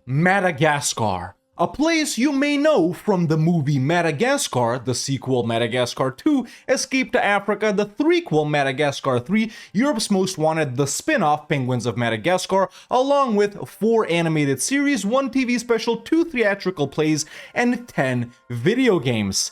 Madagascar. A place you may know from the movie Madagascar, the sequel Madagascar 2, Escape to Africa, the threequel Madagascar 3, Europe's Most Wanted, the spin-off Penguins of Madagascar, along with 4 animated series, 1 TV special, 2 theatrical plays, and 10 video games.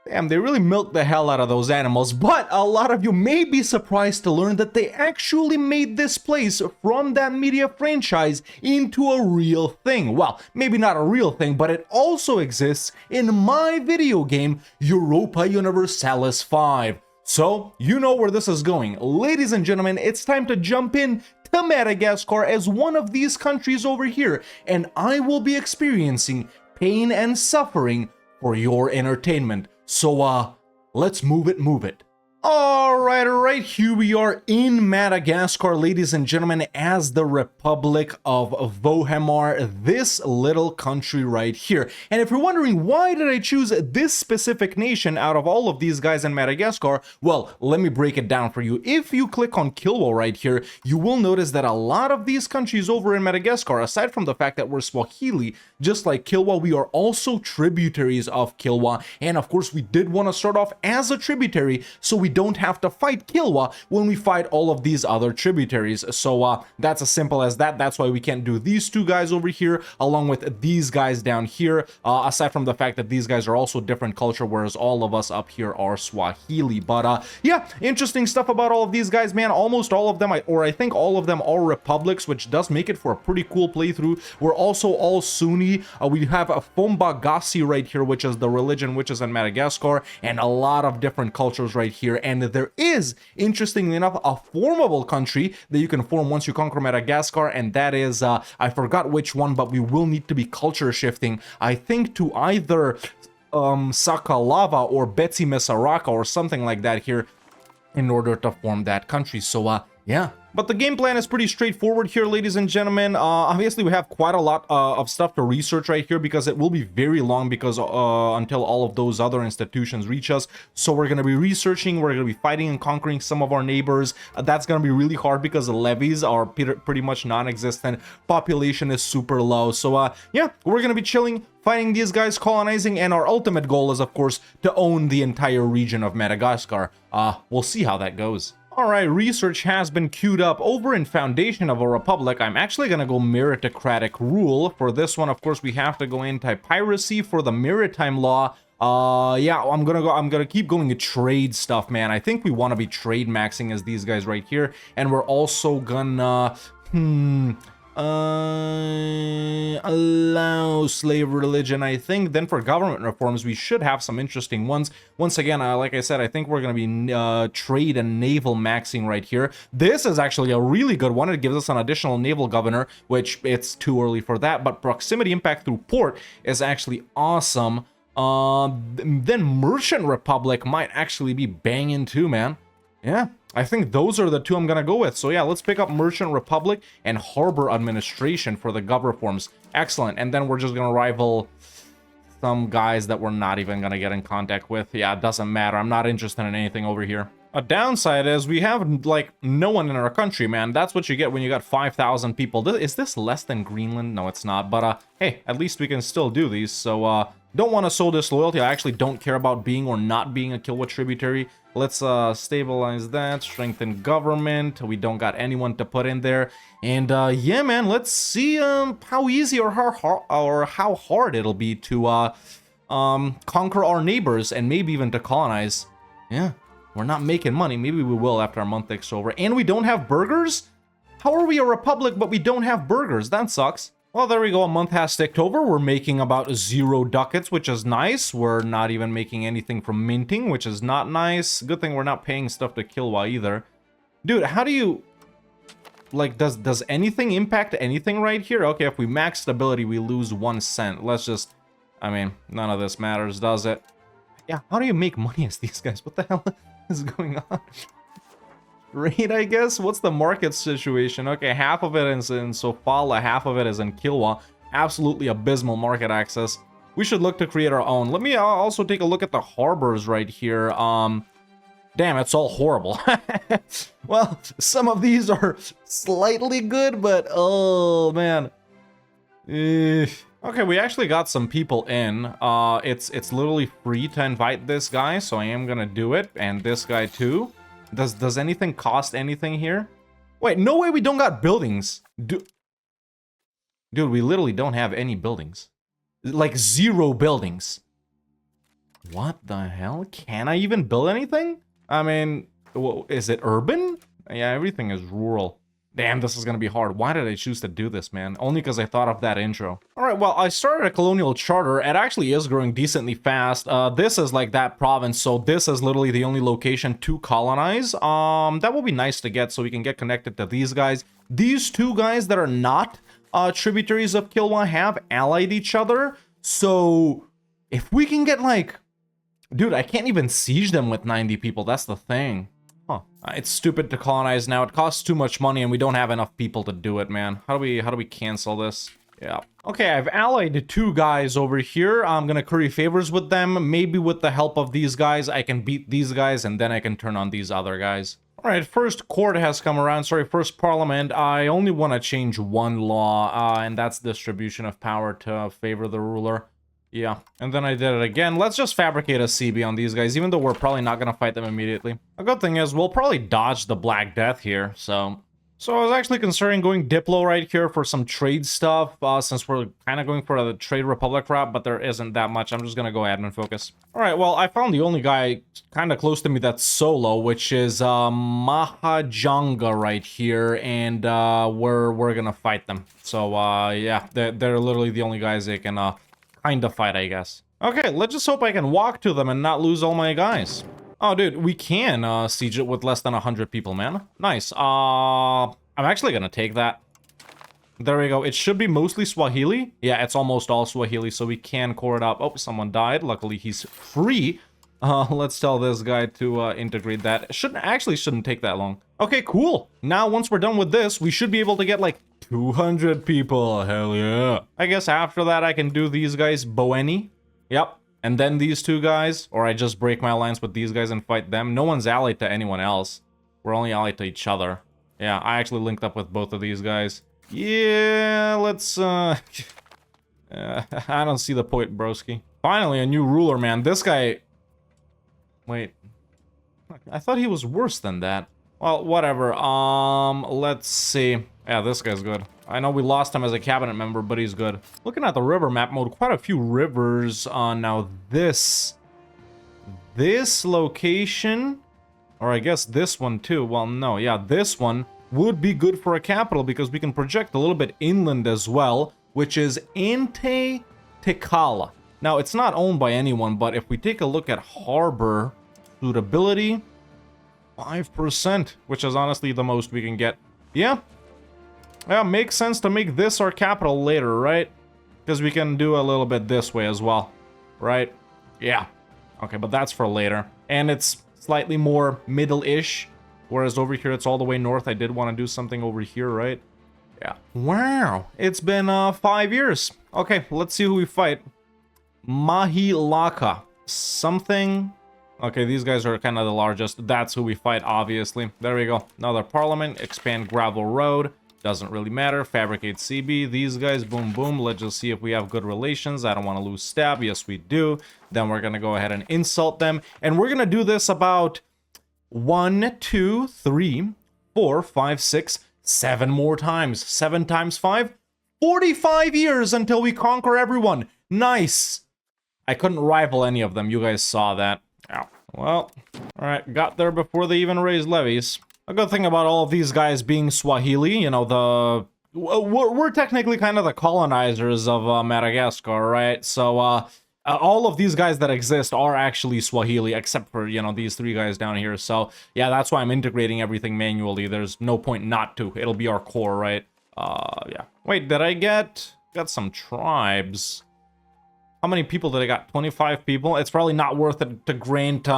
Damn, they really milked the hell out of those animals, but a lot of you may be surprised to learn that they actually made this place from that media franchise into a real thing. Well, maybe not a real thing, but it also exists in my video game, Europa Universalis 5. So, you know where this is going. Ladies and gentlemen, it's time to jump in to Madagascar as one of these countries over here, and I will be experiencing pain and suffering for your entertainment. So, let's move it. Alright, here we are in Madagascar, ladies and gentlemen, as the Republic of Vohemar, this little country right here. And if you're wondering why did I choose this specific nation out of all of these guys in Madagascar, well, let me break it down for you. If you click on Kilwa right here, you will notice that a lot of these countries over in Madagascar, aside from the fact that we're Swahili, just like Kilwa, we are also tributaries of Kilwa. And of course, we did want to start off as a tributary, so we don't have to fight Kilwa when we fight all of these other tributaries. So that's as simple as that. That's why we can't do these 2 guys over here along with these guys down here, aside from the fact that these guys are also different culture, whereas all of us up here are Swahili. But yeah, interesting stuff about all of these guys, man. Almost all of them, I think all of them are republics, which does make it for a pretty cool playthrough. We're also all Sunni. We have a Fombagasi right here, which is the religion which is in Madagascar, and a lot of different cultures right here. And there is, interestingly enough, a formable country that you can form once you conquer Madagascar, and that is, I forgot which one, but we will need to be culture shifting, I think, to either Sakalava or Betsy Mesaraka or something like that here in order to form that country. So, yeah. But the game plan is pretty straightforward here, ladies and gentlemen. Obviously, we have quite a lot of stuff to research right here because it will be very long because until all of those other institutions reach us. So we're going to be researching, we're going to be fighting and conquering some of our neighbors. That's going to be really hard because the levies are pretty much non-existent. Population is super low. So yeah, we're going to be chilling, fighting these guys, colonizing, and our ultimate goal is, of course, to own the entire region of Madagascar. We'll see how that goes. Alright, research has been queued up over in Foundation of a Republic. I'm actually gonna go meritocratic rule. For this one, of course, we have to go anti-piracy for the maritime law. Yeah, I'm gonna keep going to trade stuff, man. I think we want to be trade maxing as these guys right here. And we're also gonna, allow slave religion, I think. Then for government reforms, we should have some interesting ones. Once again, like I said, I think we're going to be trade and naval maxing right here. This is actually a really good one. It gives us an additional naval governor, which it's too early for that, but proximity impact through port is actually awesome. Then Merchant Republic might actually be banging too, man. Yeah, I think those are the 2 I'm gonna go with. So yeah, let's pick up Merchant Republic and Harbor Administration for the gov reforms. Excellent. And then we're just gonna rival some guys that we're not even gonna get in contact with. Yeah, it doesn't matter. I'm not interested in anything over here. A downside is we have, like, no one in our country, man. That's what you get when you got 5,000 people. Is this less than Greenland? No, it's not. But, hey, at least we can still do these. So, don't want to sow disloyalty. I actually don't care about being or not being a Kilwa tributary. Let's stabilize that, strengthen government. We don't got anyone to put in there. And yeah, man, let's see how easy or how hard it'll be to conquer our neighbors and maybe even to colonize. Yeah, we're not making money. Maybe we will after our month takes over. And we don't have burgers? How are we a republic but we don't have burgers? That sucks. Well, there we go. A month has ticked over. We're making about 0 ducats, which is nice. We're not even making anything from minting, which is not nice. Good thing we're not paying stuff to Kilwa either. Dude, how do you... Like, does anything impact anything right here? Okay, if we max stability, we lose 1 cent. Let's just... I mean, none of this matters, does it? Yeah, how do you make money as these guys? What the hell is going on? Trade, I guess? What's the market situation? Okay, half of it is in Sofala, half of it is in Kilwa. Absolutely abysmal market access. We should look to create our own. Let me also take a look at the harbors right here. Damn, it's all horrible. Well, some of these are slightly good, but oh man. Okay, we actually got some people in. It's literally free to invite this guy, so I am gonna do it. And this guy too. Does anything cost anything here? Wait, no way we don't got buildings. Dude, we literally don't have any buildings. Like 0 buildings. What the hell? Can I even build anything? I mean, is it urban? Yeah, everything is rural. Damn, this is gonna be hard. Why did I choose to do this, man? Only because I thought of that intro. Alright, well, I started a colonial charter. It actually is growing decently fast. This is like that province, so this is literally the only location to colonize. That will be nice to get so we can get connected to these guys. These 2 guys that are not tributaries of Kilwa have allied each other. So, if we can get like... Dude, I can't even siege them with 90 people. That's the thing. Huh. It's stupid to colonize now. It costs too much money and we don't have enough people to do it, man. How do we cancel this? Yeah. Okay, I've allied 2 guys over here. I'm gonna curry favors with them. Maybe with the help of these guys, I can beat these guys and then I can turn on these other guys. Alright, first court has come around. Sorry, first parliament. I only want to change 1 law, and that's distribution of power to favor the ruler. Yeah, and then I did it again. Let's just fabricate a CB on these guys, even though we're probably not going to fight them immediately. A good thing is, we'll probably dodge the Black Death here, so... So I was actually considering going Diplo right here for some trade stuff, since we're kind of going for the Trade Republic route, but there isn't that much. I'm just going to go admin focus. Alright, well, I found the only guy kind of close to me that's solo, which is Mahajanga right here, and we're going to fight them. So, yeah, they're literally the only guys they can kind of fight, I guess. Okay, let's just hope I can walk to them and not lose all my guys. Oh, dude, we can siege it with less than 100 people, man. Nice. I'm actually gonna take that. There we go. It should be mostly Swahili. Yeah, it's almost all Swahili, so we can core it up. Oh, someone died. Luckily, he's free. Let's tell this guy to integrate that. Shouldn't take that long. Okay, cool. Now, once we're done with this, we should be able to get, like, 200 people. Hell yeah. I guess after that, I can do these guys Boeni. Yep. And then these 2 guys, or I just break my alliance with these guys and fight them. No one's allied to anyone else. We're only allied to each other. Yeah, I actually linked up with both of these guys. Yeah, let's, I don't see the point, broski. Finally, a new ruler, man. This guy... Wait. I thought he was worse than that. Well, whatever. Let's see. Yeah, this guy's good. I know we lost him as a cabinet member, but he's good. Looking at the river map mode, quite a few rivers. Now this location, or I guess this one too. Well, no, yeah, this one would be good for a capital because we can project a little bit inland as well, which is Ente Tekala. Now, it's not owned by anyone, but if we take a look at harbor suitability, 5%, which is honestly the most we can get. Yeah. Yeah, makes sense to make this our capital later, right? Because we can do a little bit this way as well, right? Yeah. Okay, but that's for later. And it's slightly more middle-ish, whereas over here it's all the way north. I did want to do something over here, right? Yeah. Wow, it's been 5 years. Okay, let's see who we fight. Mahilaka. Something... Okay, these guys are kind of the largest. That's who we fight, obviously. There we go. Another parliament. Expand gravel road. Doesn't really matter. Fabricate CB. These guys, boom, boom. Let's just see if we have good relations. I don't want to lose stab. Yes, we do. Then we're going to go ahead and insult them. And we're going to do this about 1, 2, 3, 4, 5, 6, 7 more times. 7 times 5? 45 years until we conquer everyone. Nice. I couldn't rival any of them. You guys saw that. Ow. Well, alright, got there before they even raised levies. A good thing about all of these guys being Swahili, you know, we're technically kind of the colonizers of Madagascar, right? So, all of these guys that exist are actually Swahili, except for, you know, these 3 guys down here. So, yeah, that's why I'm integrating everything manually. There's no point not to. It'll be our core, right? Yeah. Wait, did I got some tribes? How many people did I got? 25 people? It's probably not worth it to grant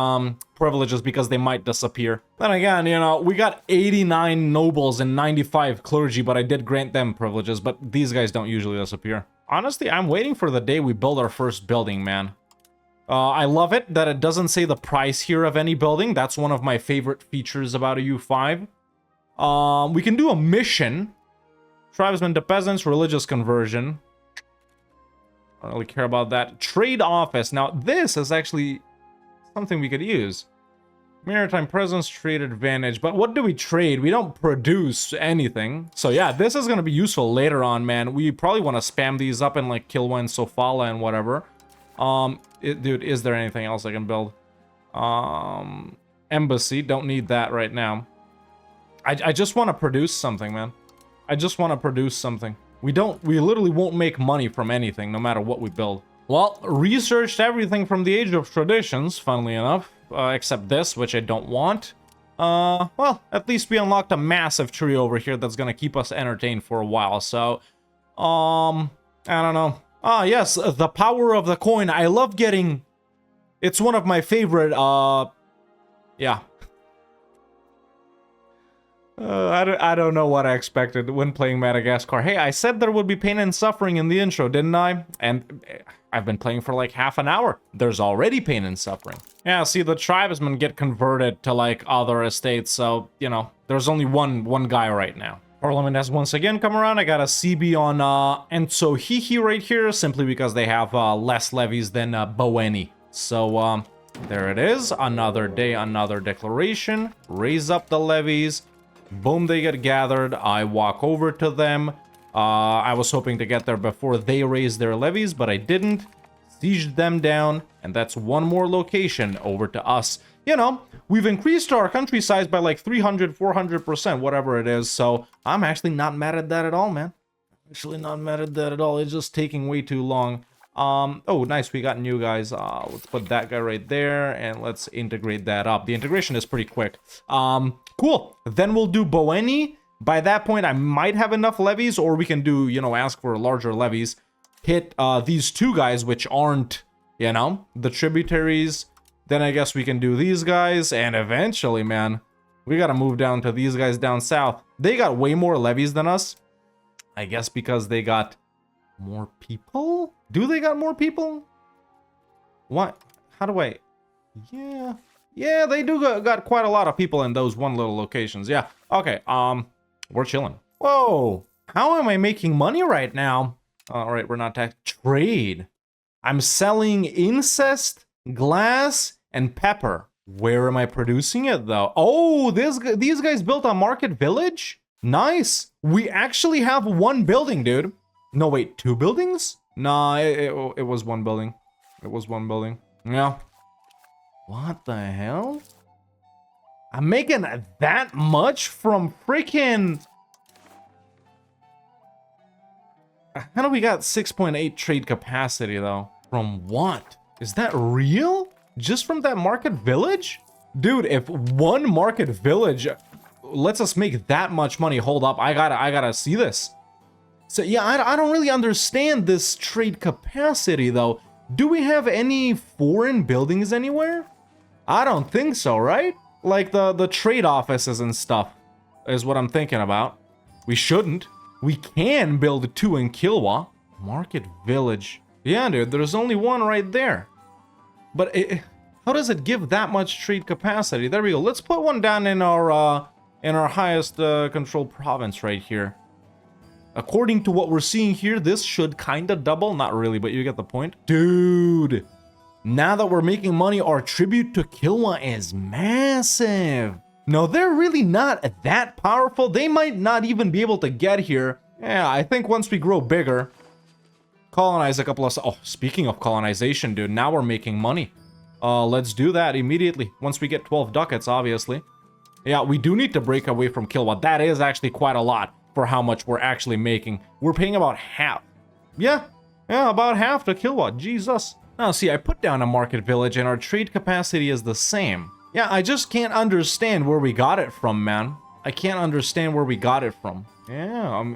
privileges because they might disappear. Then again, you know, we got 89 nobles and 95 clergy, but I did grant them privileges, but these guys don't usually disappear. Honestly, I'm waiting for the day we build our first building, man. I love it that it doesn't say the price here of any building. That's one of my favorite features about a U5. We can do a mission. Tribesmen to peasants, religious conversion. I don't really care about that. Trade office. Now, this is actually something we could use. Maritime presence, trade advantage. But what do we trade? We don't produce anything. So yeah, this is going to be useful later on, man. We probably want to spam these up in like Kilwa and Sofala and whatever. Dude, is there anything else I can build? Embassy. Don't need that right now. I just want to produce something, man. I just want to produce something. We literally won't make money from anything, no matter what we build. Well, researched everything from the Age of Traditions, funnily enough. Except this, which I don't want. Well, at least we unlocked a massive tree over here that's gonna keep us entertained for a while, so... I don't know. Ah, yes, the power of the coin. I love getting... It's one of my favorite, yeah. I don't know what I expected when playing Madagascar. Hey, I said there would be pain and suffering in the intro, didn't I? And I've been playing for like half an hour. There's already pain and suffering. Yeah, see, the tribesmen get converted to like other estates, so, you know, there's only one guy right now. Parliament has once again come around. I got a CB on Entsohihi right here, simply because they have less levies than Boweni. So, there it is. Another day, another declaration. Raise up the levies. Boom, they get gathered. I walk over to them. I was hoping to get there before they raised their levies, but I didn't. Sieged them down, and that's one more location over to us. You know, we've increased our country size by like 300, 400%, whatever it is, so I'm actually not mad at that at all, man. Actually not mad at that at all. It's just taking way too long. Oh, nice, we got new guys. Let's put that guy right there, and let's integrate that up. The integration is pretty quick. Cool. Then we'll do Boweni. By that point, I might have enough levies, or we can do, you know, ask for larger levies. Hit these two guys, which aren't, you know, the tributaries. Then I guess we can do these guys, and eventually, man, we gotta move down to these guys down south. They got way more levies than us. I guess because they got more people? Do they got more people? What? How do I... Yeah... Yeah, they do got quite a lot of people in those one little locations. Yeah. Okay, we're chilling. Whoa. How am I making money right now? All right, we're not tax. Trade. I'm selling incest, glass, and pepper. Where am I producing it, though? Oh, these guys built a market village? Nice. We actually have one building, dude. No, wait, two buildings? Nah, it was one building. It was one building. Yeah. What the hell? I'm making that much from freaking... How do we got 6.8 trade capacity, though? From what? Is that real? Just from that market village? Dude, if one market village lets us make that much money, hold up, I gotta see this. So yeah, I don't really understand this trade capacity, though. Do we have any foreign buildings anywhere? I don't think so, right? Like the trade offices and stuff is what I'm thinking about. We shouldn't. We can build two in Kilwa. Market village. Yeah, dude, there's only one right there. But how does it give that much trade capacity? There we go. Let's put one down in our highest control province right here. According to what we're seeing here, this should kind of double. Not really, but you get the point. Dude, now that we're making money, our tribute to Kilwa is massive. No, they're really not that powerful. They might not even be able to get here. Yeah, I think once we grow bigger, colonize a couple of... Oh, speaking of colonization, dude, now we're making money. Let's do that immediately. Once we get 12 ducats, obviously. Yeah, we do need to break away from Kilwa. That is actually quite a lot for how much we're actually making. We're paying about half. Yeah, about half to Kilwa. Jesus. Now, see, I put down a market village and our trade capacity is the same. Yeah, I just can't understand where we got it from, man. I can't understand where we got it from. Yeah,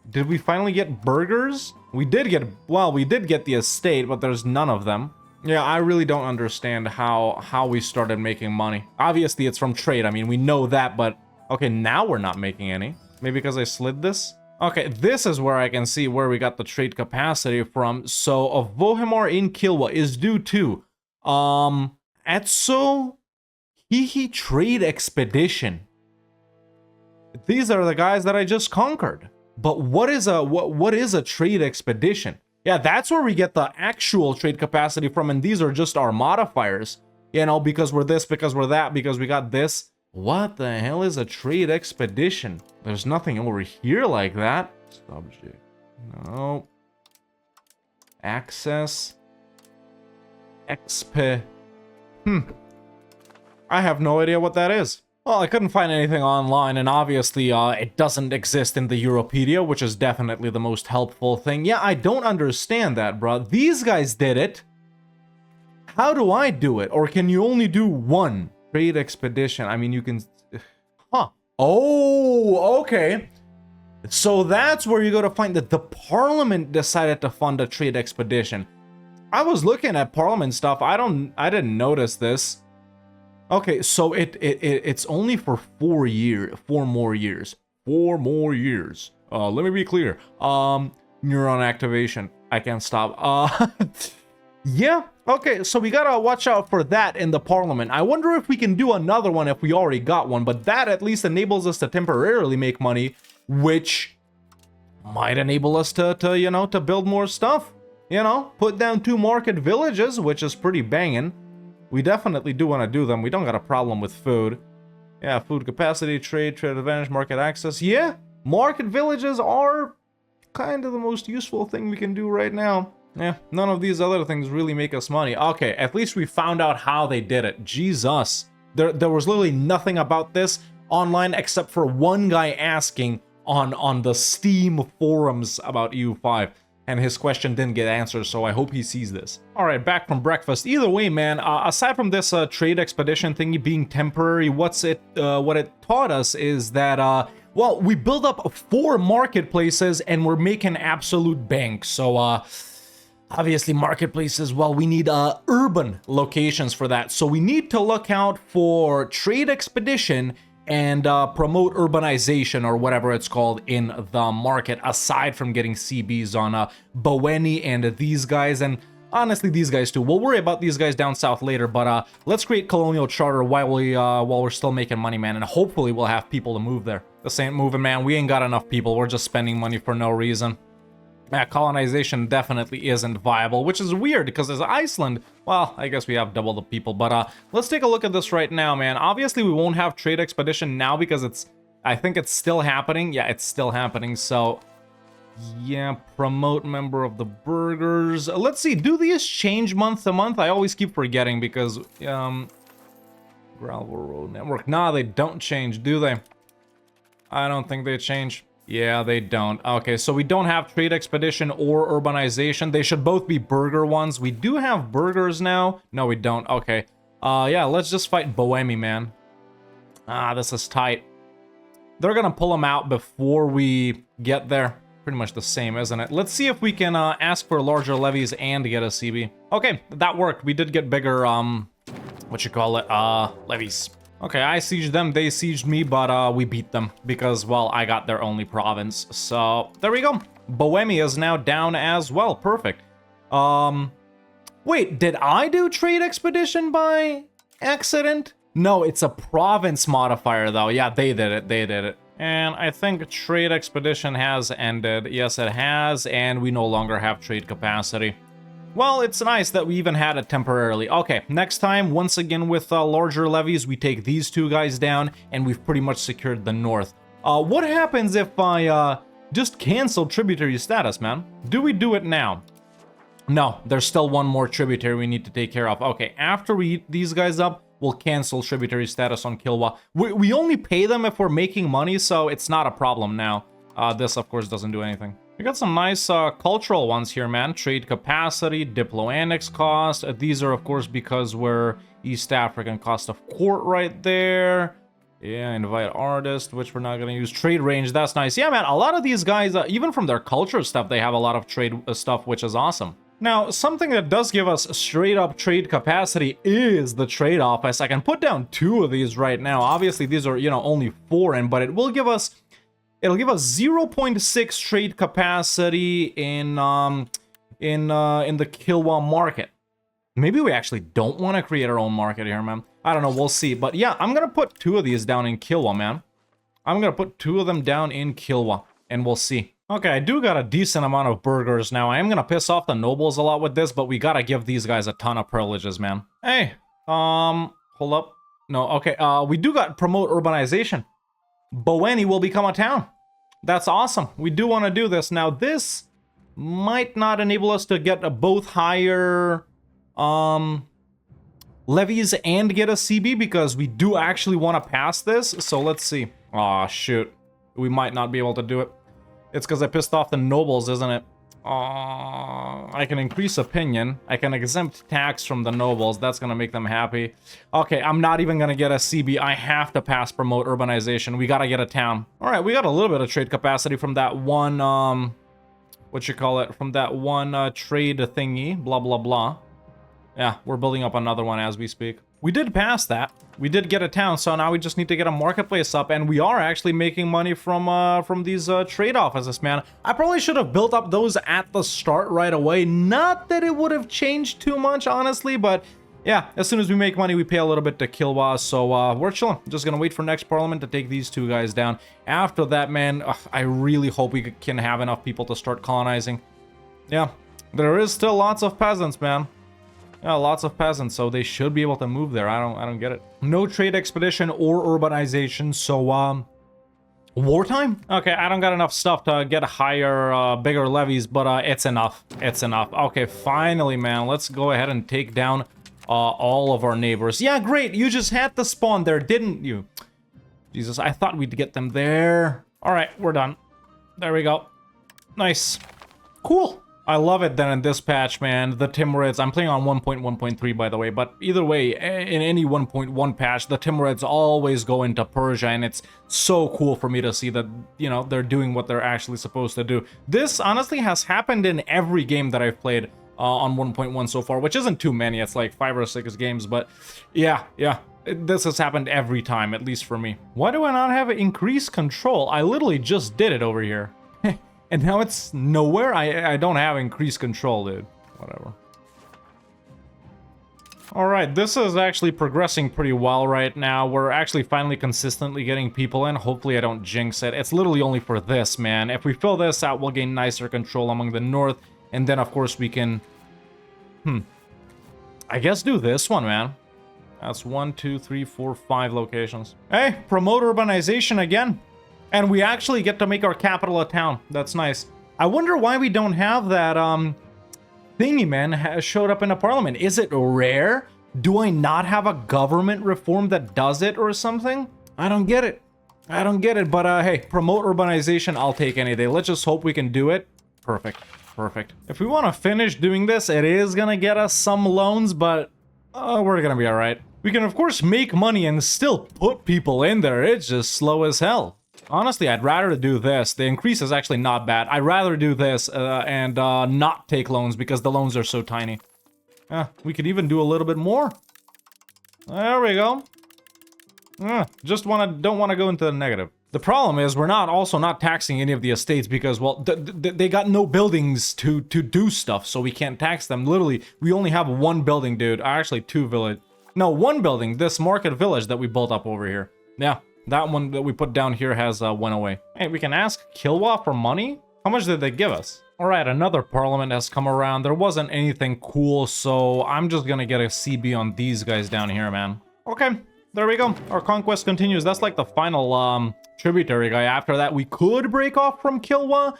did we finally get burgers? We did get, well, we did get the estate, but there's none of them. Yeah, I really don't understand how we started making money. Obviously, it's from trade. I mean, we know that, but okay, now we're not making any. Maybe because I slid this? Okay, this is where I can see where we got the trade capacity from. So, a Vohemar in Kilwa is due to, Etso Hihi Trade Expedition. These are the guys that I just conquered. But what is a trade expedition? Yeah, that's where we get the actual trade capacity from, and these are just our modifiers. You know, because we're this, because we're that, because we got this. What the hell is a trade expedition? There's nothing over here like that. Subject. No. Access. Exp. I have no idea what that is. Well, I couldn't find anything online, and obviously it doesn't exist in the Europedia, which is definitely the most helpful thing. Yeah, I don't understand that, bro. These guys did it. How do I do it? Or can you only do one? Trade expedition. I mean, you can... Huh. Oh, okay. So that's where you go to find that the Parliament decided to fund a trade expedition. I was looking at Parliament stuff. I didn't notice this. Okay, so it's only for 4 more years. 4 more years. Let me be clear. Neuron activation. I can't stop. Yeah. Okay, so we gotta watch out for that in the Parliament. I wonder if we can do another one if we already got one, but that at least enables us to temporarily make money, which might enable us to you know, to build more stuff. You know, put down 2 market villages, which is pretty banging. We definitely do want to do them. We don't got a problem with food. Yeah, food capacity, trade advantage, market access. Yeah, market villages are kind of the most useful thing we can do right now. Yeah, none of these other things really make us money. Okay, at least we found out how they did it. Jesus. There was literally nothing about this online except for one guy asking on the Steam forums about EU5. And his question didn't get answered, so I hope he sees this. Alright, back from breakfast. Either way, man, aside from this trade expedition thingy being temporary, what it taught us is that, well, we build up 4 marketplaces and we're making absolute bank. So, obviously marketplaces, well, we need urban locations for that. So we need to look out for trade expedition and promote urbanization, or whatever it's called, in the market, aside from getting CBs on Boweni and these guys, and honestly these guys too. We'll worry about these guys down south later, but let's create colonial charter while we're still making money, man, and hopefully we'll have people to move there. This ain't moving, man. We ain't got enough people. We're just spending money for no reason. Yeah, colonization definitely isn't viable, which is weird because as Iceland, well, I guess we have double the people, but let's take a look at this right now, man. Obviously, we won't have trade expedition now because I think it's still happening. Yeah, it's still happening, so yeah, promote member of the burgers. Let's see, do these change month to month? I always keep forgetting because, Gravel Road Network. Nah, they don't change, do they? I don't think they change. Yeah, they don't. Okay, so we don't have trade expedition or urbanization. They should both be burger ones. We do have burgers now. No, we don't. Okay. Yeah, let's just fight Bohemi, man. This is tight. They're gonna pull them out before we get there. Pretty much the same, isn't it? Let's see if we can ask for larger levies and get a CB. Okay, that worked. We did get bigger, levies. Okay, I sieged them, they sieged me, but we beat them because, well, I got their only province. So, there we go. Bohemia is now down as well. Perfect. Wait, did I do trade expedition by accident? No, it's a province modifier, though. Yeah, they did it. And I think trade expedition has ended. Yes, it has, and we no longer have trade capacity. Well, it's nice that we even had it temporarily. Okay, next time, once again with larger levies, we take these 2 guys down, and we've pretty much secured the north. What happens if I just cancel tributary status, man? Do we do it now? No, there's still 1 more tributary we need to take care of. Okay, after we eat these guys up, we'll cancel tributary status on Kilwa. We only pay them if we're making money, so it's not a problem now. This, of course, doesn't do anything. We got some nice cultural ones here, man. Trade capacity, diplo-annex cost. These are, of course, because we're East African cost of court right there. Yeah, invite artist, which we're not going to use. Trade range, that's nice. Yeah, man, a lot of these guys, even from their culture stuff, they have a lot of trade stuff, which is awesome. Now, something that does give us straight up trade capacity is the trade office. I can put down 2 of these right now. Obviously, these are, you know, only foreign, but it will give us... It'll give us 0.6 trade capacity in the Kilwa market. Maybe we actually don't want to create our own market here, man. I don't know, we'll see. But yeah, I'm gonna put 2 of these down in Kilwa, man. I'm gonna put 2 of them down in Kilwa, and we'll see. Okay, I do got a decent amount of burgers now. I am gonna piss off the nobles a lot with this, but we gotta give these guys a ton of privileges, man. Hey, hold up. No, okay, we do got promote urbanization. Boweni will become a town. That's awesome. We do want to do this. Now, this might not enable us to get both higher, levies and get a CB because we do actually want to pass this. So let's see. Aw, shoot. We might not be able to do it. It's because I pissed off the nobles, isn't it? I can increase opinion. I can exempt tax from the nobles. That's going to make them happy. Okay, I'm not even going to get a CB. I have to pass promote urbanization. We got to get a town. All right, we got a little bit of trade capacity from that one, what you call it? From that one trade thingy, blah, blah, blah. Yeah, we're building up another one as we speak. We did pass that. We did get a town, so now we just need to get a marketplace up, and we are actually making money from these trade offices, man. I probably should have built up those at the start right away. Not that it would have changed too much, honestly, but yeah, as soon as we make money, we pay a little bit to Kilwa, so we're chilling. Just gonna wait for next parliament to take these two guys down. After that, man, I really hope we can have enough people to start colonizing. Yeah, there is still lots of peasants, man. Yeah, lots of peasants, so they should be able to move there. I don't get it. No trade expedition or urbanization, so wartime? Okay, I don't got enough stuff to get higher, bigger levies, but it's enough. It's enough. Okay, finally, man, let's go ahead and take down all of our neighbors. Yeah, great. You just had to spawn there, didn't you? Jesus, I thought we'd get them there. All right, we're done. There we go. Nice. Cool. I love it then in this patch, man. The Timurids, I'm playing on 1.1.3 by the way, but either way, in any 1.1 patch, the Timurids always go into Persia, and it's so cool for me to see that, you know, they're doing what they're actually supposed to do. This honestly has happened in every game that I've played on 1.1 so far, which isn't too many. It's like 5 or 6 games, but yeah. This has happened every time, at least for me. Why do I not have increased control? I literally just did it over here. And now it's nowhere? I don't have increased control, dude. Whatever. Alright, this is actually progressing pretty well right now. We're actually finally consistently getting people in. Hopefully I don't jinx it. It's literally only for this, man. If we fill this out, we'll gain nicer control among the north. And then, of course, we can... I guess do this one, man. That's 1, 2, 3, 4, 5 locations. Hey, promote urbanization again. And we actually get to make our capital a town. That's nice. I wonder why we don't have that, thingy, man, showed up in a parliament. Is it rare? Do I not have a government reform that does it or something? I don't get it. I don't get it, but, hey, promote urbanization, I'll take any day. Let's just hope we can do it. Perfect. Perfect. If we want to finish doing this, it is gonna get us some loans, but we're gonna be alright. We can, of course, make money and still put people in there. It's just slow as hell. Honestly, I'd rather do this. The increase is actually not bad. I'd rather do this and not take loans because the loans are so tiny. We could even do a little bit more. There we go. Don't want to go into the negative. The problem is we're also not taxing any of the estates because, well, they got no buildings to do stuff, so we can't tax them. Literally, we only have one building, dude. Actually, 2 village. No, 1 building. This market village that we built up over here. Yeah. That one that we put down here has went away. Hey, we can ask Kilwa for money? How much did they give us? Alright, another parliament has come around. There wasn't anything cool, so I'm just gonna get a CB on these guys down here, man. Okay, there we go. Our conquest continues. That's like the final tributary guy. After that, we could break off from Kilwa.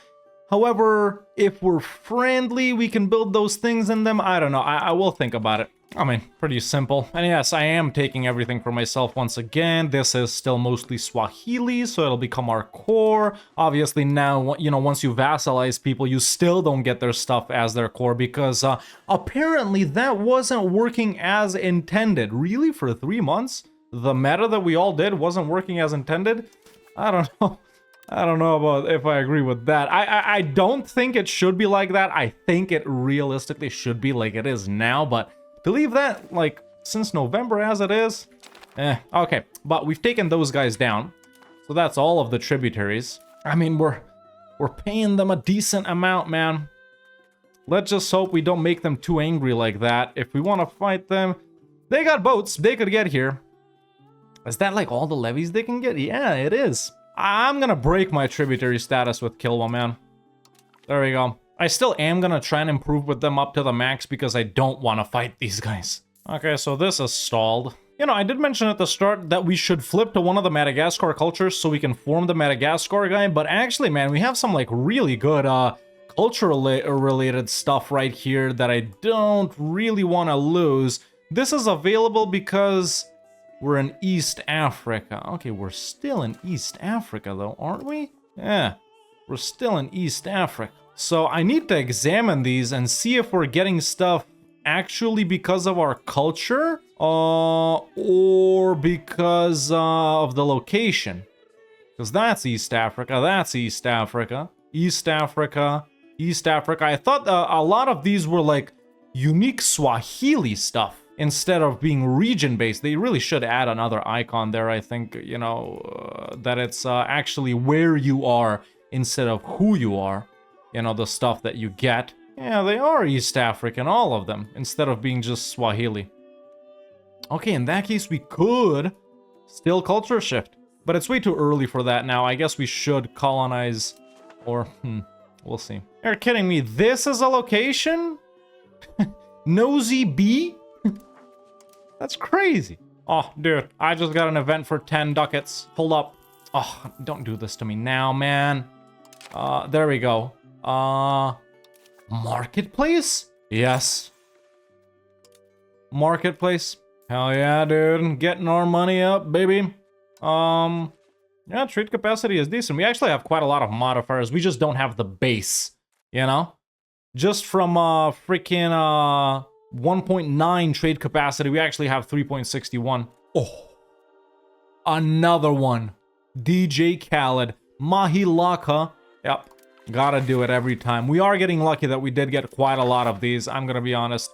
However, if we're friendly, we can build those things in them. I don't know. I will think about it. I mean, pretty simple. And yes, I am taking everything for myself once again. This is still mostly Swahili, so it'll become our core. Obviously now, you know, once you vassalize people, you still don't get their stuff as their core because apparently that wasn't working as intended. Really? For 3 months? The meta that we all did wasn't working as intended? I don't know. I don't know about if I agree with that. I don't think it should be like that. I think it realistically should be like it is now, but to leave that, like, since November as it is? Okay. But we've taken those guys down. So that's all of the tributaries. I mean, we're paying them a decent amount, man. Let's just hope we don't make them too angry like that. If we want to fight them, they got boats. They could get here. Is that like all the levies they can get? Yeah, it is. I'm gonna break my tributary status with Kilwa, man. There we go. I still am gonna try and improve with them up to the max because I don't want to fight these guys. Okay, so this is stalled. You know, I did mention at the start that we should flip to one of the Madagascar cultures so we can form the Madagascar guy, but actually, man, we have some, like, really good, culture-related stuff right here that I don't really want to lose. This is available because we're in East Africa. Okay, we're still in East Africa, though, aren't we? Yeah, we're still in East Africa. So I need to examine these and see if we're getting stuff actually because of our culture, or because of the location. Because that's East Africa, that's East Africa, East Africa, East Africa. I thought a lot of these were like unique Swahili stuff instead of being region-based. They really should add another icon there, I think, you know, that it's actually where you are instead of who you are. You know, the stuff that you get. Yeah, they are East African, all of them, instead of being just Swahili. Okay, in that case, we could still culture shift. But it's way too early for that now. I guess we should colonize, or, we'll see. You're kidding me, this is a location? Nosy B? That's crazy. Oh, dude, I just got an event for 10 ducats. Hold up. Oh, don't do this to me now, man. There we go. Marketplace? Yes. Marketplace. Hell yeah, dude. Getting our money up, baby. Yeah, trade capacity is decent. We actually have quite a lot of modifiers. We just don't have the base, you know? Just from freaking 1.9 trade capacity, we actually have 3.61. Oh. Another one. DJ Khaled. Mahilaka. Yep. Gotta do it every time. We are getting lucky that we did get quite a lot of these, I'm gonna be honest.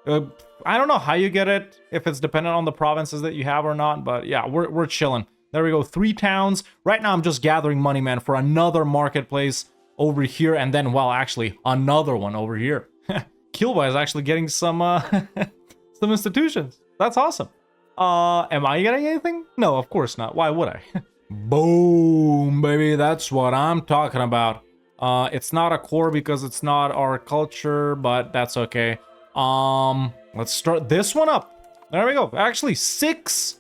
I don't know how you get it, if it's dependent on the provinces that you have or not, but yeah, we're chilling. There we go, 3 towns. Right now I'm just gathering money, man, for another marketplace over here, and then, well, actually, another one over here. Kilba is actually getting some, some institutions. That's awesome. Am I getting anything? No, of course not. Why would I? Boom, baby, that's what I'm talking about. It's not a core because it's not our culture, but that's okay. Let's start this one up. There we go. Actually, 6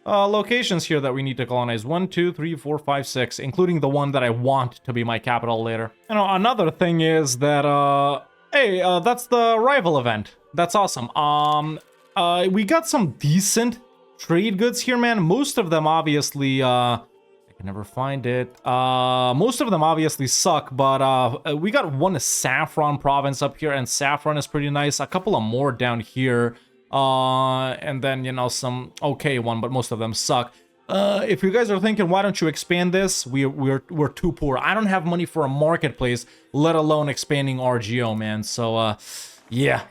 locations here that we need to colonize. 1, 2, 3, 4, 5, 6, including the one that I want to be my capital later. You know, another thing is that, hey, that's the rival event. That's awesome. We got some decent trade goods here, man. Most of them obviously, I never find it. Most of them obviously suck, but we got one saffron province up here, and saffron is pretty nice. A couple of more down here, and then, you know, some okay one, but most of them suck. If you guys are thinking, why don't you expand this? We're too poor. I don't have money for a marketplace, let alone expanding RGO, man. So, yeah,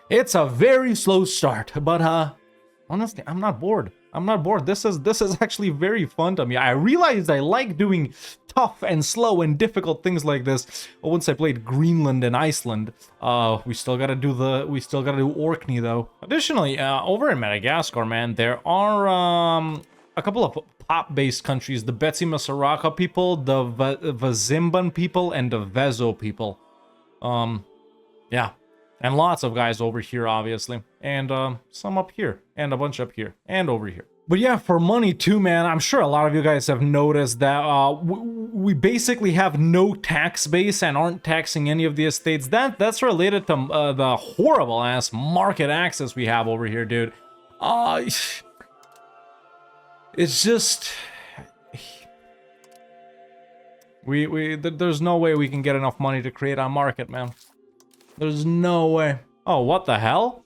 it's a very slow start, but honestly, I'm not bored. I'm not bored. This is actually very fun to me. I realized I like doing tough and slow and difficult things like this. Once I played Greenland and Iceland, we still gotta do Orkney though. Additionally, over in Madagascar, man, there are a couple of pop-based countries: the Betsy Masaraka people, the Vazimban people, and the Vezo people. Yeah. And lots of guys over here, obviously. And some up here. And a bunch up here. And over here. But yeah, for money too, man. I'm sure a lot of you guys have noticed that we basically have no tax base and aren't taxing any of the estates. That's related to the horrible-ass market access we have over here, dude. It's just... There's no way we can get enough money to create a market, man. There's no way. Oh, what the hell?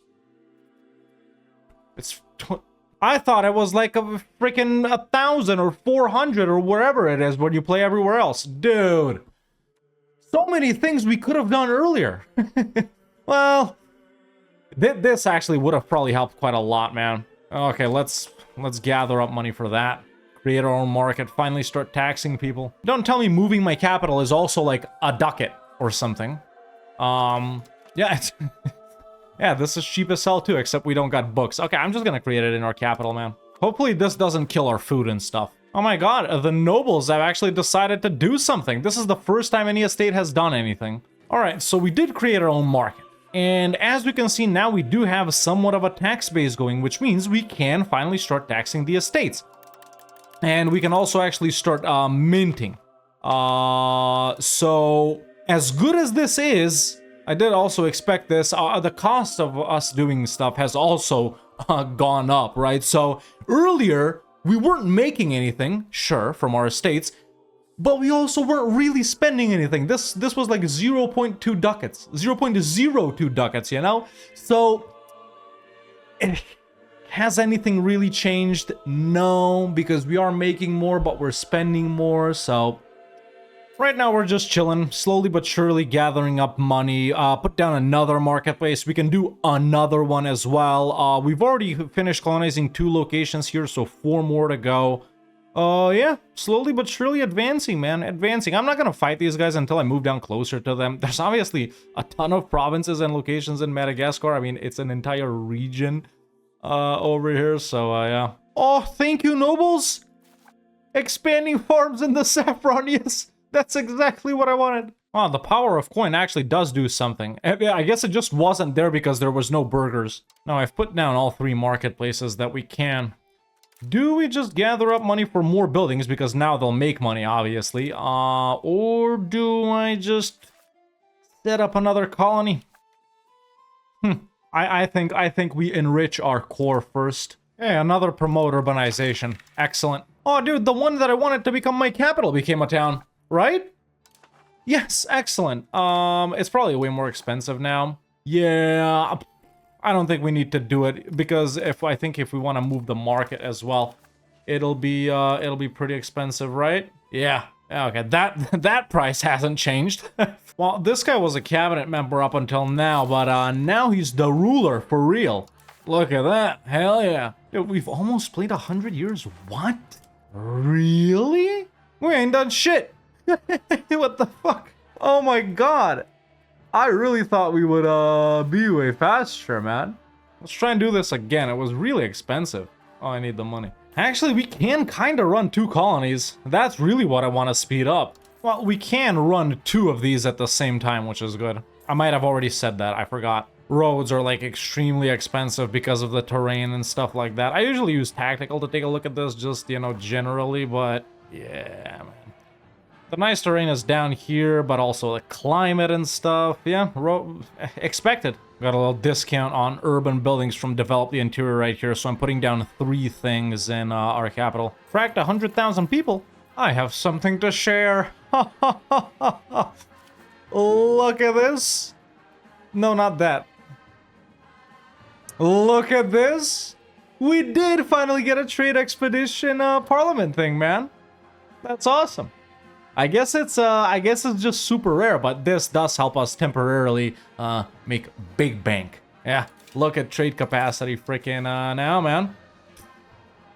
I thought it was like a freaking 1,000 or 400 or wherever it is when you play everywhere else. Dude. So many things we could have done earlier. Well, this actually would have probably helped quite a lot, man. Okay, let's gather up money for that. Create our own market. Finally start taxing people. Don't tell me moving my capital is also like a ducat or something. Yeah, yeah, this is cheap as hell too, except we don't got books. Okay, I'm just gonna create it in our capital, man. Hopefully this doesn't kill our food and stuff. Oh my god, the nobles have actually decided to do something. This is the first time any estate has done anything. Alright, so we did create our own market. And as we can see now, we do have somewhat of a tax base going, which means we can finally start taxing the estates. And we can also actually start minting. So as good as this is, I did also expect this. The cost of us doing stuff has also gone up, right? So earlier, we weren't making anything, sure, from our estates, but we also weren't really spending anything. This was like 0.2 ducats, 0.02 ducats, you know? So, has anything really changed? No, because we are making more, but we're spending more, so... Right now we're just chilling, slowly but surely gathering up money, put down another marketplace. We can do another one as well. We've already finished colonizing 2 locations here, so 4 more to go. Yeah, slowly but surely advancing, man, advancing. I'm not gonna fight these guys until I move down closer to them. There's obviously a ton of provinces and locations in Madagascar. I mean, it's an entire region over here, so yeah. Oh, thank you, nobles! Expanding farms in the saffron, yes! That's exactly what I wanted. Oh, the power of coin actually does do something. I guess it just wasn't there because there was no burgers. Now, I've put down all 3 marketplaces that we can. Do we just gather up money for more buildings because now they'll make money, obviously? Or do I just set up another colony? I think we enrich our core first. Hey, another promote urbanization. Excellent. Oh, dude, the one that I wanted to become my capital became a town. Right? Yes, excellent. It's probably way more expensive now. Yeah, I don't think we need to do it because I think if we want to move the market as well, it'll be pretty expensive, right? Yeah. Okay, that price hasn't changed. Well, this guy was a cabinet member up until now, but now he's the ruler for real. Look at that. Hell yeah. Dude, we've almost played 100 years. What? Really? We ain't done shit. What the fuck? Oh my god. I really thought we would be way faster, man. Let's try and do this again. It was really expensive. Oh, I need the money. Actually, we can kind of run 2 colonies. That's really what I want to speed up. Well, we can run 2 of these at the same time, which is good. I might have already said that. I forgot. Roads are like extremely expensive because of the terrain and stuff like that. I usually use tactical to take a look at this just, you know, generally, but yeah, man. The nice terrain is down here, but also the climate and stuff. Yeah, expected. Got a little discount on urban buildings from Develop the Interior right here, so I'm putting down 3 things in our capital. Fracked 100,000 people. I have something to share. Look at this. No, not that. Look at this. We did finally get a trade expedition parliament thing, man. That's awesome. I guess it's just super rare, but this does help us temporarily make big bank. Yeah, look at trade capacity freaking now, man.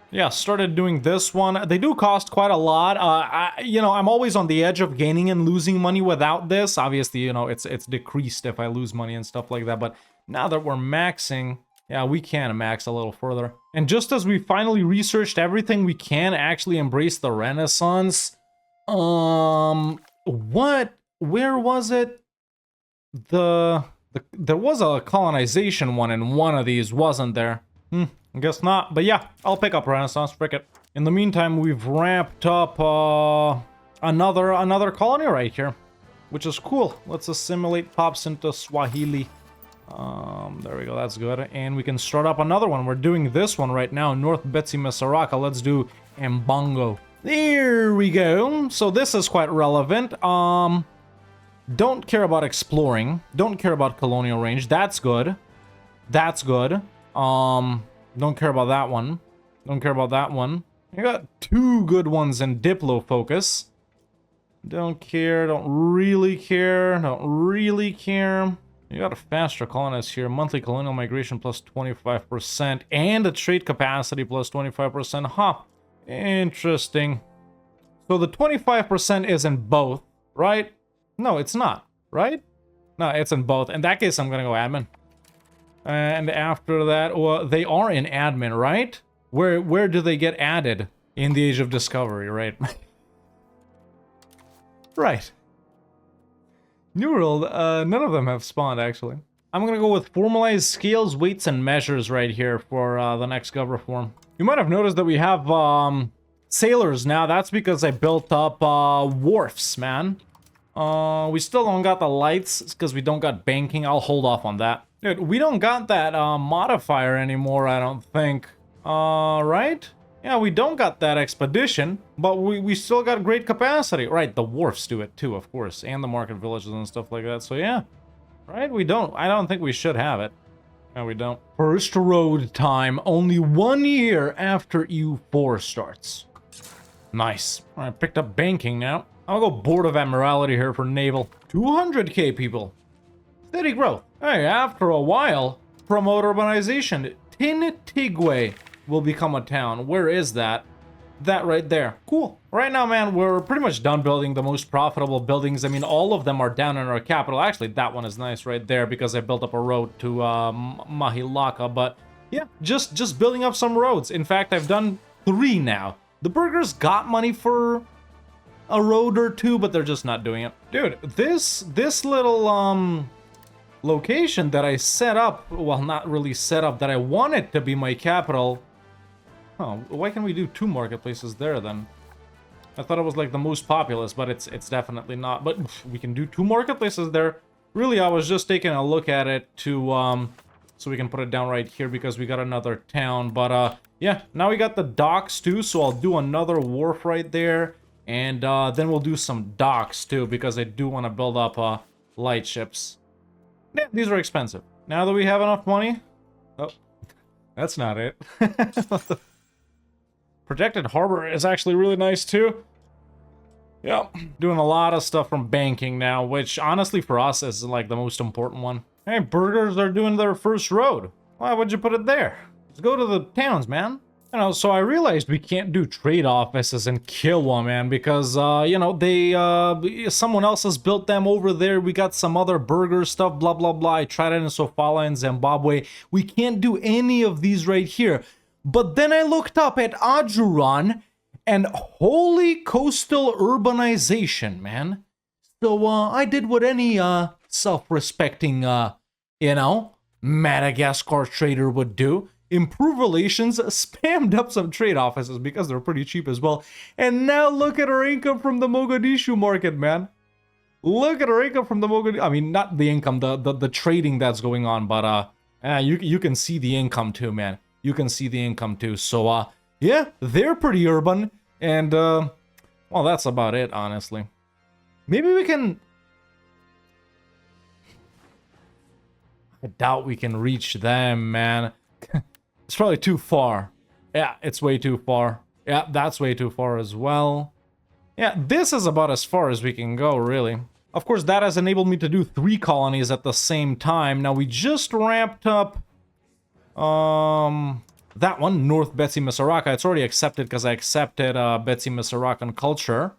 Yeah, started doing this one. They do cost quite a lot. You know, I'm always on the edge of gaining and losing money without this. Obviously, you know, it's decreased if I lose money and stuff like that. But now that we're maxing, yeah, we can max a little further. And just as we finally researched everything, we can actually embrace the Renaissance. Where was it? There was a colonization one in one of these, wasn't there? I guess not, but yeah, I'll pick up Renaissance, frick it. In the meantime, we've ramped up, another colony right here, which is cool. Let's assimilate pops into Swahili. There we go, that's good. And we can start up another one. We're doing this one right now, North Betsi Masaraka. Let's do Mbongo. There we go. So this is quite relevant. Don't care about exploring. Don't care about colonial range. That's good. That's good. Don't care about that one. Don't care about that one. You got 2 good ones in Diplo focus. Don't care. Don't really care. Don't really care. You got a faster colonist here. Monthly colonial migration plus 25%. And a trade capacity plus 25%. Huh. Interesting. So the 25% is in both, right? No, it's not, right? No, it's in both. In that case, I'm gonna go admin. And after that, well, they are in admin, right? Where do they get added? In the age of discovery, right? Right. New World, none of them have spawned, actually. I'm gonna go with formalized scales, weights, and measures right here for the next gov reform. You might have noticed that we have sailors now. That's because I built up wharfs, man. We still don't got the lights. It's because we don't got banking. I'll hold off on that. Dude, we don't got that modifier anymore, I don't think. Right? Yeah, we don't got that expedition, but we still got great capacity. Right, the wharfs do it too, of course, and the market villages and stuff like that. So yeah, right, we don't. I don't think we should have it. No, we don't. First road time, only 1 year after EU4 starts. Nice. I picked up banking now. I'll go Board of Admiralty here for naval. 200k people. Steady growth. Hey, after a while, promote urbanization. Tintigwe will become a town. Where is that? That right there. Cool. Right now, man, we're pretty much done building the most profitable buildings. I mean, all of them are down in our capital. Actually, that one is nice right there because I built up a road to Mahilaka. But yeah, just building up some roads. In fact, I've done 3 now. The burgers got money for a road or 2, but they're just not doing it. Dude, this little location that I set up, well, not really set up, that I wanted to be my capital. Oh, why can't we do 2 marketplaces there then? I thought it was like the most populous, but it's definitely not. But we can do 2 marketplaces there. Really, I was just taking a look at it to so we can put it down right here because we got another town. But yeah, now we got the docks too, so I'll do another wharf right there, and then we'll do some docks too because I do want to build up light ships. Yeah, these are expensive. Now that we have enough money, oh, that's not it. Protected harbor is actually really nice too. Yeah, doing a lot of stuff from banking now, which honestly for us is like the most important one. Hey, burgers are doing their first road. Why would you put it there? Let's go to the towns, man. You know, so I realized we can't do trade offices in Kilwa, man, because, you know, someone else has built them over there. We got some other burger stuff, blah, blah, blah. I tried it in Sofala and Zimbabwe. We can't do any of these right here. But then I looked up at Ajuran, and holy coastal urbanization, man. So, I did what any, self-respecting, you know, Madagascar trader would do. Improve relations, spammed up some trade offices because they're pretty cheap as well. And now look at our income from the Mogadishu market, man. Look at our income from the Mogadishu. I mean, not the income, the trading that's going on, but you can see the income too, man. You can see the income too. So yeah, they're pretty urban, and well, that's about it, honestly. Maybe we can. I doubt we can reach them, man. It's probably too far. Yeah, it's way too far. Yeah, that's way too far as well. Yeah, this is about as far as we can go, really. Of course, that has enabled me to do 3 colonies at the same time. Now, we just ramped up that one, North Betsy Misaraka. It's already accepted because I accepted Betsy Misarakan culture.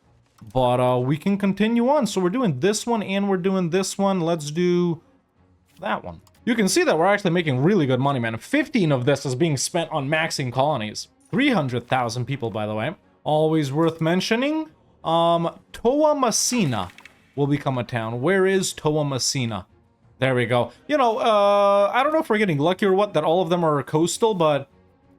But we can continue on. So we're doing this one and we're doing this one. Let's do that one. You can see that we're actually making really good money, man. 15 of this is being spent on maxing colonies. 300,000 people, by the way. Always worth mentioning. Toamasina will become a town. Where is Toamasina? There we go. You know, I don't know if we're getting lucky or what, that all of them are coastal, but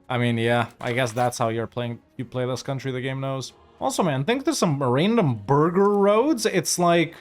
I mean, yeah, I guess that's how you play this country, the game knows. Also, man, think there's some random burger roads. It's like,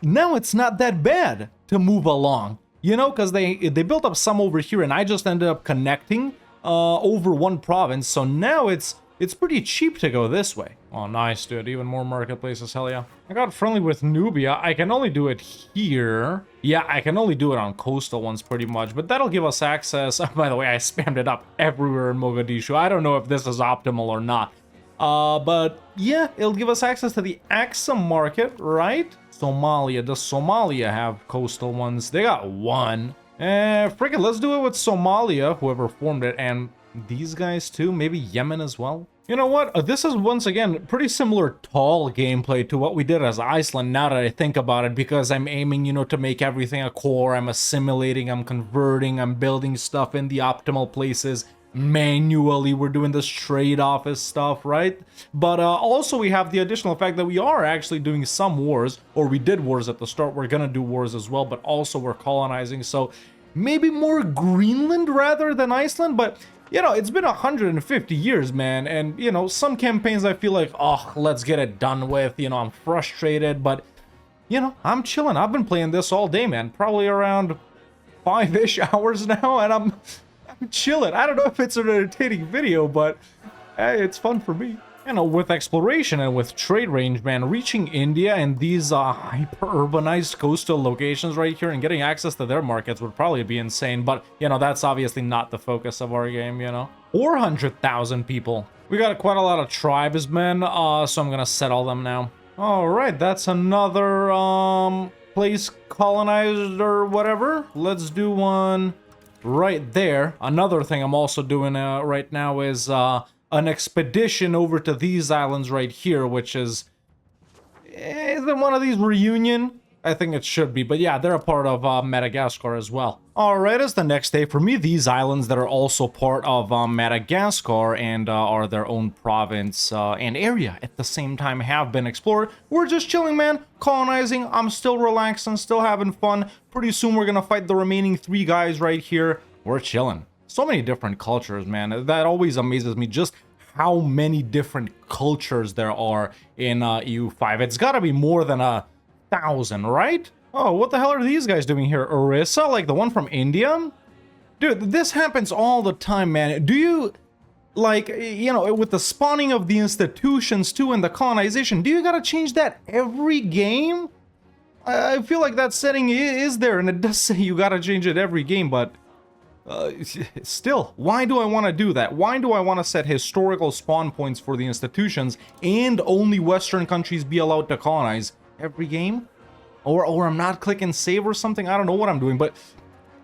now it's not that bad to move along. You know, because they built up some over here, and I just ended up connecting over one province. So now it's pretty cheap to go this way. Oh, nice, dude. Even more marketplaces, hell yeah. I got friendly with Nubia. I can only do it here. Yeah, I can only do it on coastal ones pretty much, but that'll give us access. By the way, I spammed it up everywhere in Mogadishu. I don't know if this is optimal or not. But yeah, it'll give us access to the Axum market, right? Somalia. Does Somalia have coastal ones? They got one. Frickin', let's do it with Somalia, whoever formed it, and these guys too. Maybe Yemen as well. You know what? This is once again pretty similar tall gameplay to what we did as Iceland, now that I think about it, because I'm aiming, you know, to make everything a core. I'm assimilating, I'm converting, I'm building stuff in the optimal places, manually we're doing this trade office stuff, right? But also we have the additional fact that we are actually doing some wars, or we did wars at the start. We're gonna do wars as well, but also we're colonizing, so maybe more Greenland rather than Iceland. But you know, it's been 150 years, man, and you know, some campaigns I feel like, oh, let's get it done with. You know, I'm frustrated, but you know, I'm chilling. I've been playing this all day, man, probably around 5-ish hours now, and I'm chilling. I don't know if it's an entertaining video, but hey, it's fun for me. You know, with exploration and with trade range, man, reaching India and these hyper-urbanized coastal locations right here and getting access to their markets would probably be insane. But, you know, that's obviously not the focus of our game, you know. 400,000 people. We got quite a lot of tribesmen, so I'm gonna settle them now. All right, that's another place colonized or whatever. Let's do one right there. Another thing I'm also doing right now is an expedition over to these islands right here, which is it one of these Reunion? I think it should be, but yeah, they're a part of Madagascar as well. Alright, it's the next day for me. These islands that are also part of Madagascar and are their own province and area at the same time have been explored. We're just chilling, man, colonizing. I'm still relaxing, still having fun. Pretty soon we're gonna fight the remaining 3 guys right here. We're chilling. So many different cultures, man. That always amazes me, just how many different cultures there are in EU5. It's gotta be more than 1,000, right? Oh, what the hell are these guys doing here? Orissa, like the one from India? Dude, this happens all the time, man. Do you, like, you know, with the spawning of the institutions too and the colonization, do you gotta change that every game? I feel like that setting is there, and it does say you gotta change it every game, but still, why do I want to do that? Why do I want to set historical spawn points for the institutions and only Western countries be allowed to colonize every game? Or I'm not clicking save or something? I don't know what I'm doing, but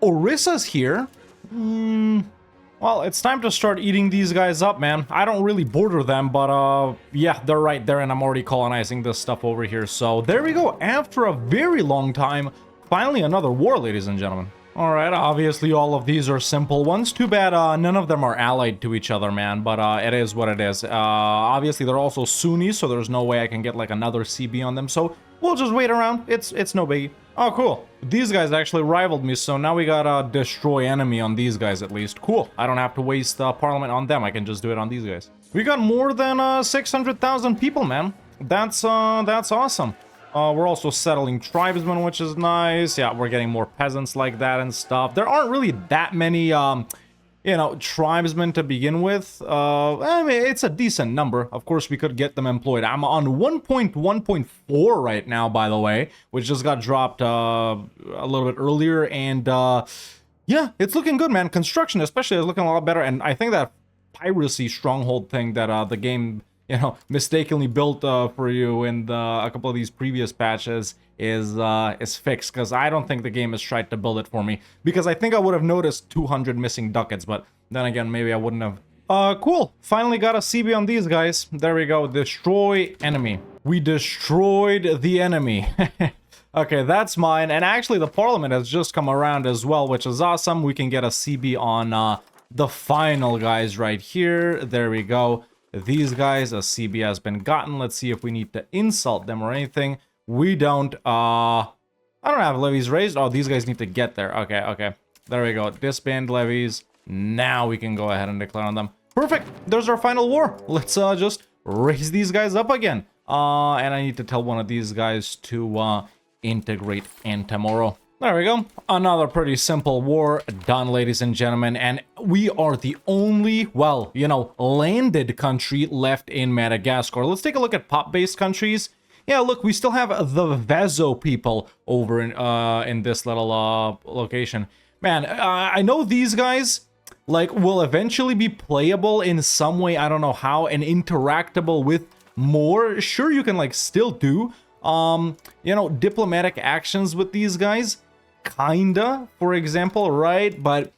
Orissa's here. Well, it's time to start eating these guys up, man. I don't really border them, but yeah, they're right there, and I'm already colonizing this stuff over here. So there we go. After a very long time, finally another war, ladies and gentlemen. Alright, obviously all of these are simple ones. Too bad none of them are allied to each other, man, but it is what it is. Obviously they're also Sunnis, so there's no way I can get like another CB on them, so we'll just wait around. It's no biggie. Oh, cool. These guys actually rivaled me, so now we got destroy enemy on these guys at least. Cool. I don't have to waste parliament on them. I can just do it on these guys. We got more than 600,000 people, man. That's awesome. We're also settling tribesmen, which is nice. Yeah, we're getting more peasants like that and stuff. There aren't really that many, you know, tribesmen to begin with. I mean, it's a decent number. Of course, we could get them employed. I'm on 1.1.4 right now, by the way, which just got dropped a little bit earlier. And yeah, it's looking good, man. Construction especially is looking a lot better. And I think that piracy stronghold thing that the game, you know, mistakenly built for you in a couple of these previous patches is fixed, because I don't think the game has tried to build it for me, because I think I would have noticed 200 missing ducats, but then again, maybe I wouldn't have. Cool. Finally got a CB on these guys. There we go. Destroy enemy. We destroyed the enemy. Okay, that's mine. And actually, the parliament has just come around as well, which is awesome. We can get a CB on the final guys right here. There we go. These guys, a CB has been gotten. Let's see if we need to insult them or anything. We don't. I don't have levies raised. Oh, these guys need to get there. Okay. There we go. Disband levies. Now we can go ahead and declare on them. Perfect. There's our final war. Let's just raise these guys up again. And I need to tell one of these guys to integrate Antamoro. There we go. Another pretty simple war done, ladies and gentlemen. And we are the only, well, you know, landed country left in Madagascar. Let's take a look at pop-based countries. Yeah, look, we still have the Vezo people over in this little location. Man, I know these guys, like, will eventually be playable in some way. I don't know how, and interactable with more. Sure, you can, like, still do, you know, diplomatic actions with these guys. Kinda, for example, right? But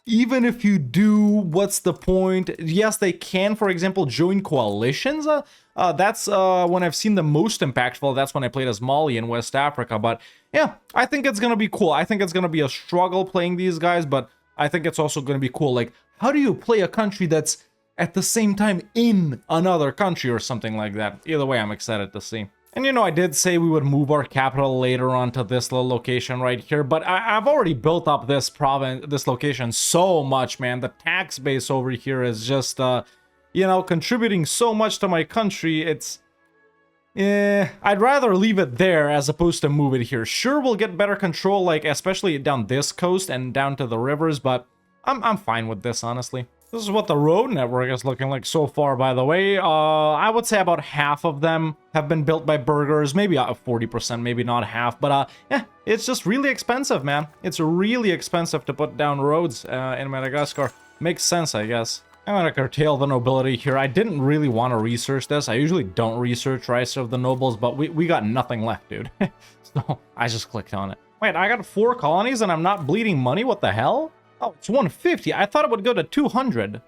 even if you do, what's the point? Yes, they can, for example, join coalitions. That's when I've seen the most impactful. That's when I played as Mali in West Africa. But yeah, I think it's gonna be cool. I think it's gonna be a struggle playing these guys, but I think it's also gonna be cool. Like, how do you play a country that's at the same time in another country or something like that? Either way, I'm excited to see. And you know, I did say we would move our capital later on to this little location right here, but I've already built up this province, this location so much, man. The tax base over here is just, you know, contributing so much to my country. It's, I'd rather leave it there as opposed to move it here. Sure, we'll get better control, like, especially down this coast and down to the rivers, but I'm fine with this, honestly. This is what the road network is looking like so far, by the way. I would say about half of them have been built by burghers, maybe 40%, maybe not half, but yeah, it's just really expensive, man. It's really expensive to put down roads in Madagascar. Makes sense, I guess. I'm gonna curtail the nobility here. I didn't really want to research this. I usually don't research rights of the nobles, but we got nothing left, dude. So I just clicked on it. Wait, I got 4 colonies and I'm not bleeding money? What the hell? Oh, it's 150. I thought it would go to 200.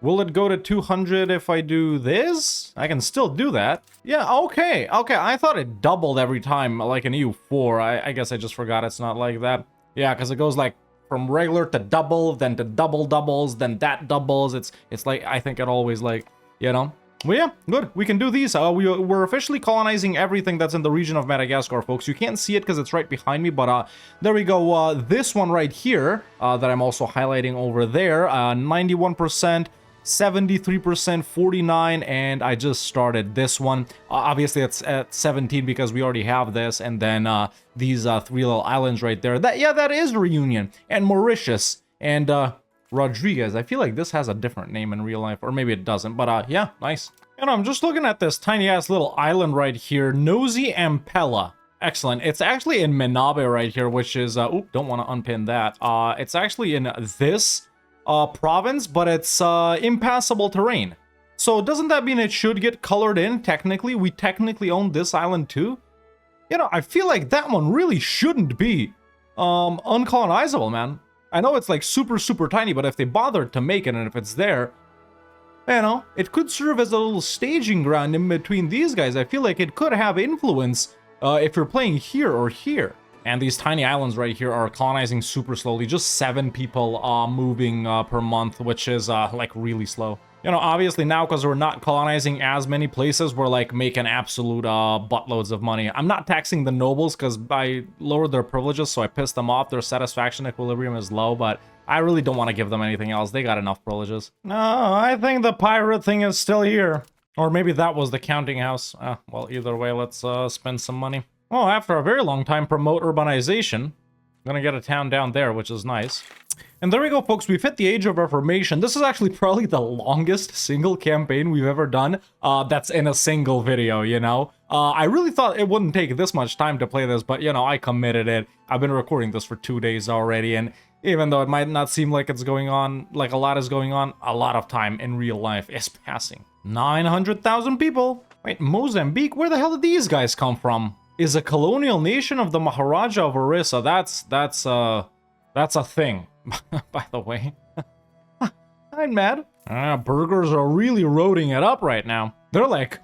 Will it go to 200 if I do this? I can still do that. Yeah, okay. Okay, I thought it doubled every time, like an EU4. I guess I just forgot it's not like that. Yeah, because it goes like from regular to double, then to double doubles, then that doubles. It's like, I think it always like, you know. Well, yeah, good. We can do these. We're officially colonizing everything that's in the region of Madagascar, folks. You can't see it because it's right behind me, but there we go. This one right here that I'm also highlighting over there, 91%, 73%, 49, and I just started this one. Obviously, it's at 17 because we already have this, and then these 3 little islands right there. That is Reunion, and Mauritius, and Rodriguez. I feel like this has a different name in real life, or maybe it doesn't, but yeah, nice. And I'm just looking at this tiny ass little island right here, Nosy Ampela. Excellent. It's actually in Minabe right here, which is, don't want to unpin that. It's actually in this province, but it's impassable terrain. So doesn't that mean it should get colored in, technically? We technically own this island too? You know, I feel like that one really shouldn't be uncolonizable, man. I know it's like super, super tiny, but if they bothered to make it and if it's there, you know, it could serve as a little staging ground in between these guys. I feel like it could have influence if you're playing here or here. And these tiny islands right here are colonizing super slowly. Just 7 people moving per month, which is like really slow. You know, obviously now because we're not colonizing as many places, we're like making absolute buttloads of money. I'm not taxing the nobles because I lowered their privileges, so I pissed them off. Their satisfaction equilibrium is low, but I really don't want to give them anything else. They got enough privileges. No, I think the pirate thing is still here. Or maybe that was the counting house. Well, either way, let's spend some money. Oh, after a very long time, promote urbanization. I'm gonna get a town down there, which is nice. And there we go, folks. We've hit the age of reformation. This is actually probably the longest single campaign we've ever done that's in a single video, you know? I really thought it wouldn't take this much time to play this, but, you know, I committed it. I've been recording this for 2 days already, and even though it might not seem like it's going on, like a lot is going on, a lot of time in real life is passing. 900,000 people. Wait, Mozambique? Where the hell did these guys come from? Is a colonial nation of the Maharaja of Orissa. That's a thing. By the way. I'm mad. Burgers are really roading it up right now. They're like,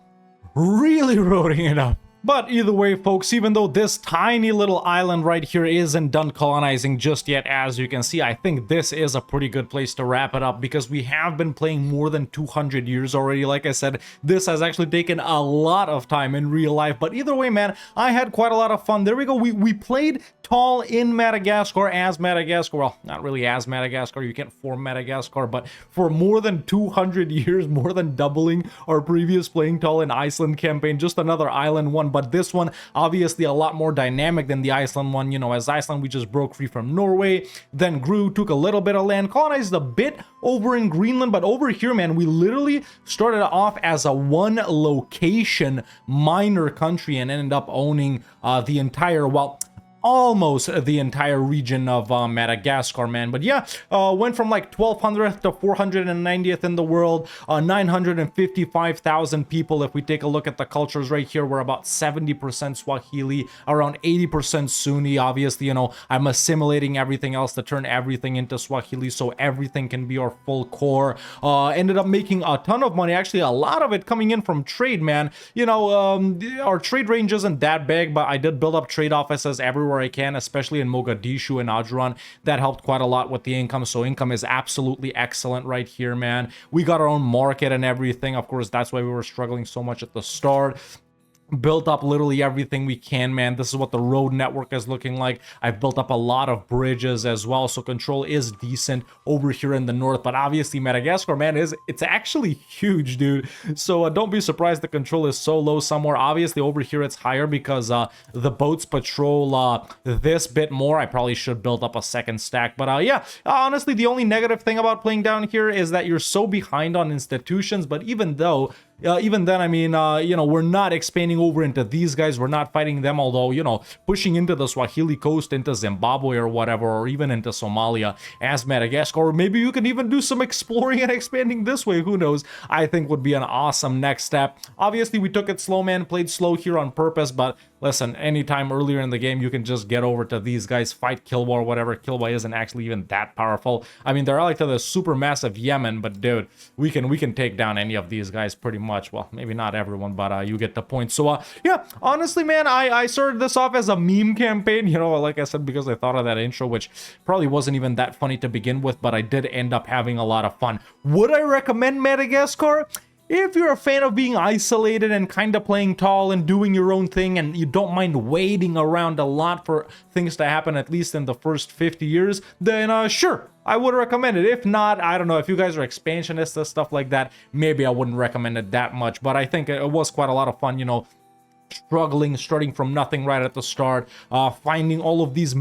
really roading it up. But either way, folks, even though this tiny little island right here isn't done colonizing just yet, as you can see, I think this is a pretty good place to wrap it up because we have been playing more than 200 years already. Like I said, this has actually taken a lot of time in real life. But either way, man, I had quite a lot of fun. There we go. We played tall in Madagascar as Madagascar. Well, not really as Madagascar. You can't form Madagascar, but for more than 200 years, more than doubling our previous playing tall in Iceland campaign. Just another island one. But this one, obviously a lot more dynamic than the Iceland one. You know, as Iceland, we just broke free from Norway, then grew, took a little bit of land, colonized a bit over in Greenland, but over here, man, we literally started off as a one location minor country and ended up owning the entire, well, almost the entire region of Madagascar, man. But yeah, went from like 1200th to 490th in the world, 955,000 people. If we take a look at the cultures right here, we're about 70% Swahili, around 80% Sunni. Obviously, you know, I'm assimilating everything else to turn everything into Swahili so everything can be our full core. Ended up making a ton of money, actually a lot of it coming in from trade, man. You know, our trade range isn't that big, but I did build up trade offices everywhere everywhere I can, especially in Mogadishu and Ajuran. That helped quite a lot with the income, so income is absolutely excellent right here, man. We got our own market and everything. Of course, that's why we were struggling so much at the start. Built up literally everything we can, man. This is what the road network is looking like. I've built up a lot of bridges as well, so control is decent over here in the north. But obviously Madagascar, man, it's actually huge, dude. So don't be surprised the control is so low somewhere. Obviously over here it's higher because the boats patrol this bit more. I probably should build up a second stack, but yeah, honestly the only negative thing about playing down here is that you're so behind on institutions. But even then, I mean, you know, we're not expanding over into these guys. We're not fighting them, although, you know, pushing into the Swahili coast, into Zimbabwe or whatever, or even into Somalia as Madagascar. Or maybe you can even do some exploring and expanding this way. Who knows? I think would be an awesome next step. Obviously, we took it slow, man. Played slow here on purpose, but listen, anytime earlier in the game, you can just get over to these guys, fight Kilwa or whatever. Kilwa isn't actually even that powerful. I mean, they're like to the super massive Yemen, but dude, we can take down any of these guys pretty much. Well, maybe not everyone, but you get the point. So yeah, honestly, man, I started this off as a meme campaign, you know, like I said, because I thought of that intro, which probably wasn't even that funny to begin with, but I did end up having a lot of fun. Would I recommend Madagascar? If you're a fan of being isolated and kind of playing tall and doing your own thing, and you don't mind waiting around a lot for things to happen, at least in the first 50 years, then sure, I would recommend it. If not, I don't know, if you guys are expansionists and stuff like that, maybe I wouldn't recommend it that much. But I think it was quite a lot of fun, you know, starting from nothing right at the start, finding all of these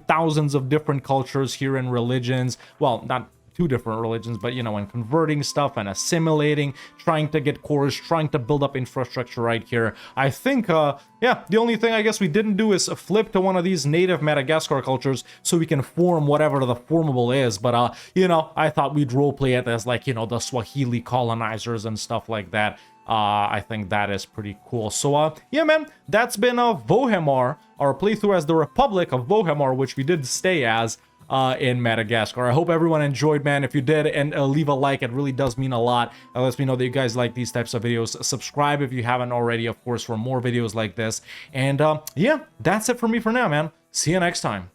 thousands of different cultures here and religions. Well, not two different religions, but you know, and converting stuff and assimilating, trying to get cores, trying to build up infrastructure right here. I think yeah, the only thing I guess we didn't do is flip to one of these native Madagascar cultures so we can form whatever the formable is. But you know, I thought we'd roleplay it as like, you know, the Swahili colonizers and stuff like that. I think that is pretty cool. So yeah, man, that's been Vohemar, our playthrough as the Republic of Vohemar, which we did stay as in Madagascar. I hope everyone enjoyed, man. If you did, and leave a like, it really does mean a lot. It lets me know that you guys like these types of videos. Subscribe if you haven't already, of course, for more videos like this. And yeah, that's it for me for now, man. See you next time.